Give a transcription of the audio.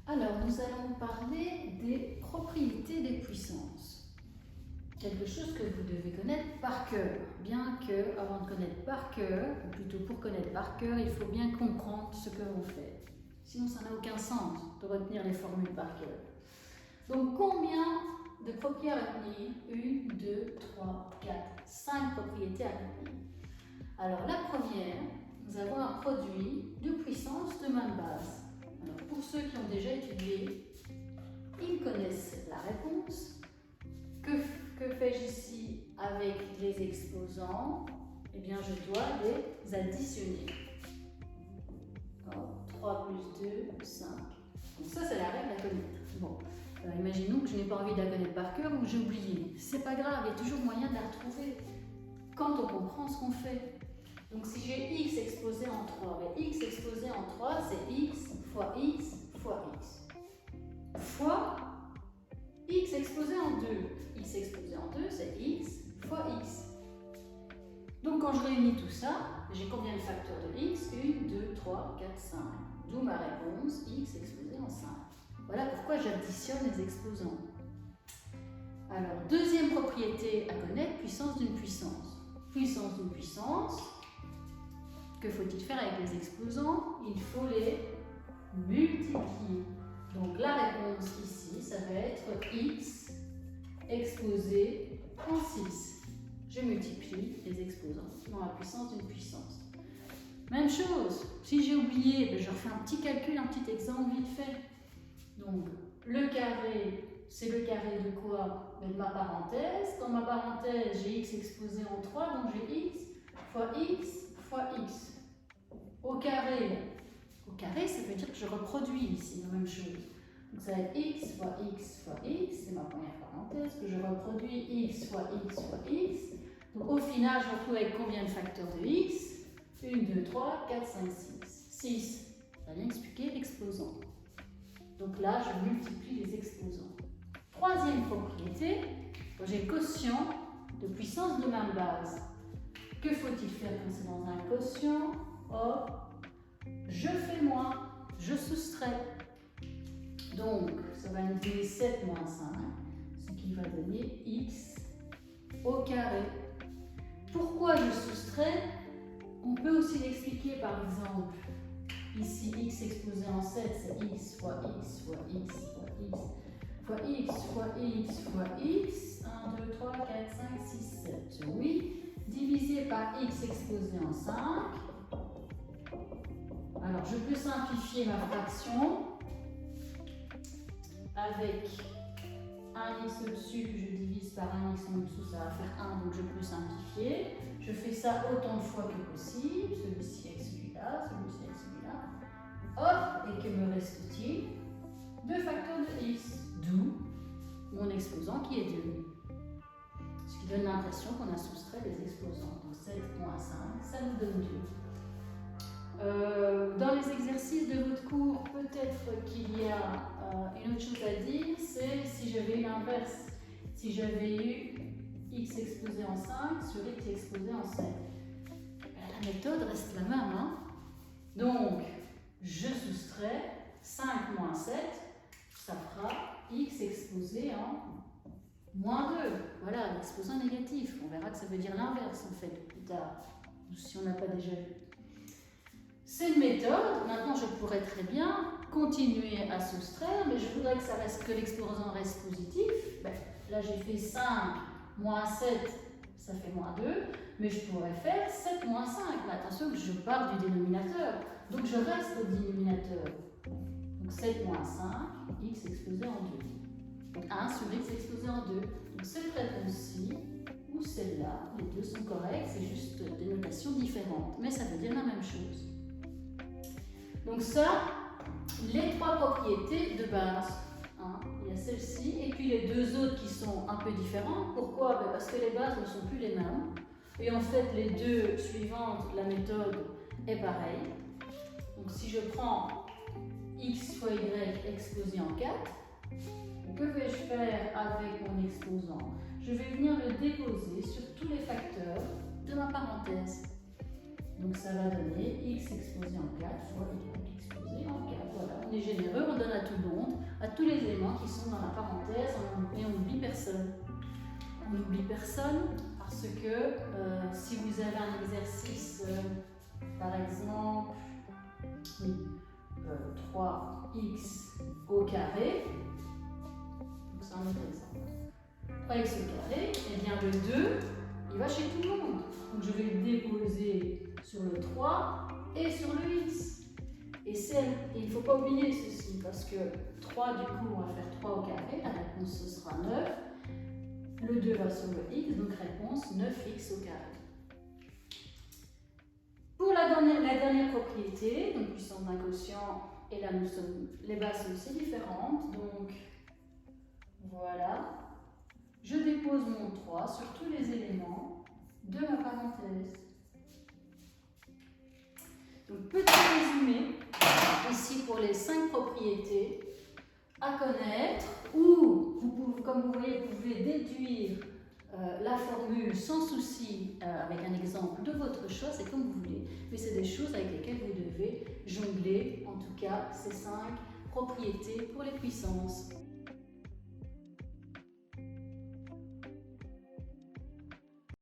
Alors, nous allons parler des propriétés des puissances. Quelque chose que vous devez connaître par cœur. Bien que, avant de connaître par cœur, ou plutôt pour connaître par cœur, il faut bien comprendre ce que l'on fait. Sinon, ça n'a aucun sens de retenir les formules par cœur. Donc, combien de propriétés à retenir? 1, 2, 3, 4, 5 propriétés à retenir. Alors, la première, nous avons un produit de puissance de même base. Alors, pour ceux qui ont déjà étudié, ils connaissent la réponse. Que fais-je ici avec les exposants? Eh bien, je dois les additionner. 3 plus 2, 5. Donc ça, c'est la règle à connaître. Bon, imaginons que je n'ai pas envie de la connaître par cœur ou que j'ai oublié. C'est pas grave, il y a toujours moyen de la retrouver quand on comprend ce qu'on fait. Donc si j'ai x exposé en 3, mais x exposé en 3, c'est x fois x fois x. Fois x exposé en 2. X exposé en 2, c'est x fois x. Donc quand je réunis tout ça, j'ai combien de facteurs de x? 1, 2, 3, 4, 5. D'où ma réponse, x exposé en 5. Voilà pourquoi j'additionne les exposants. Alors, deuxième propriété à connaître, puissance d'une puissance. Puissance d'une puissance, que faut-il faire avec les exposants? Il faut les multiplier. Donc la réponse ici, ça va être x exposé en 6. Je multiplie les exposants dans la puissance d'une puissance. Même chose, si j'ai oublié, je refais un petit calcul, un petit exemple vite fait. Donc le carré, c'est le carré de quoi? De ma parenthèse. Dans ma parenthèse, j'ai x exposé en 3, donc j'ai x fois x fois x. Au carré, ça veut dire que je reproduis ici la même chose. Donc ça va être x fois x fois x, c'est ma première parenthèse, que je reproduis x fois x fois x. Donc au final, je me retrouve avec combien de facteurs de x? 1, 2, 3, 4, 5, 6. 6, ça vient expliquer l'exposant. Donc là, je multiplie les exposants. Troisième propriété, quand j'ai le quotient de puissance de même base. Que faut-il faire quand c'est dans un quotient? Je fais moins, je soustrais. Donc, ça va me donner 7 moins 5, ce qui va donner x au carré. Pourquoi je soustrais? On peut aussi l'expliquer par exemple. Ici, x exposé en 7, c'est x fois x fois x fois x fois x fois x fois x. 1, 2, 3, 4, 5, 6, 7. Oui. Divisé par x exposé en 5. Alors, je peux simplifier ma fraction avec un x au-dessus que je divise par un x en dessous, ça va faire 1, donc je peux simplifier. Je fais ça autant de fois que possible, celui-ci avec celui-là, celui-ci avec celui-là. Hop, et que me reste-t-il? 2 facteurs de x, d'où mon exposant qui est 2. Ce qui donne l'impression qu'on a soustrait les exposants. Donc 7 moins 5, ça nous donne 2. Dans les exercices de votre cours, peut-être qu'il y a une autre chose à dire, c'est si j'avais eu l'inverse. Si j'avais eu x exposé en 5 sur x exposé en 7. La méthode reste la même. Hein? Donc, je soustrais 5 moins 7, ça fera x exposé en moins 2. Voilà, l'exposant négatif. On verra que ça veut dire l'inverse en fait plus tard, si on n'a pas déjà vu. C'est une méthode. Maintenant, je pourrais très bien continuer à soustraire, mais je voudrais que l'exposant reste positif. Là, j'ai fait 5 moins 7, ça fait moins 2, mais je pourrais faire 7 moins 5. Mais attention que je pars du dénominateur, donc je reste au dénominateur. Donc 7 moins 5, x exposé en 2. Donc 1 sur x exposé en 2. Donc cette réponse-ci, ou celle-là, les deux sont corrects, c'est juste des notations différentes, mais ça veut dire la même chose. Donc ça, les 3 propriétés de base. Hein, il y a celle-ci, et puis les 2 autres qui sont un peu différentes. Pourquoi? Parce que les bases ne sont plus les mêmes. Et en fait, les 2 suivantes, la méthode est pareille. Donc si je prends x fois y exposé en 4, que vais-je faire avec mon exposant? Je vais venir le déposer sur tous les facteurs de ma parenthèse. Donc ça va donner x exposé en 4 fois y exposé en 4. Voilà, on est généreux, on donne à tout le monde. à tous les éléments qui sont dans la parenthèse et on n'oublie personne. On n'oublie personne parce que si vous avez un exercice, par exemple, 3x au carré, donc c'est un autre exemple, 3x au carré, et bien le 2, il va chez tout le monde. Donc je vais le déposer sur le 3 et sur le x. Et il ne faut pas oublier ceci, parce que 3, du coup, on va faire 3 au carré, la réponse ce sera 9. Le 2 va sur le x, donc réponse 9x au carré. Pour la dernière propriété, donc puissance d'un quotient, et là les bases sont aussi différentes, donc voilà. Je dépose mon 3 sur tous les éléments de ma parenthèse. Donc petit résumé, ici pour les 5 propriétés à connaître, ou comme vous voyez, vous pouvez déduire la formule sans souci avec un exemple de votre choix, c'est comme vous voulez, mais c'est des choses avec lesquelles vous devez jongler, en tout cas ces 5 propriétés pour les puissances.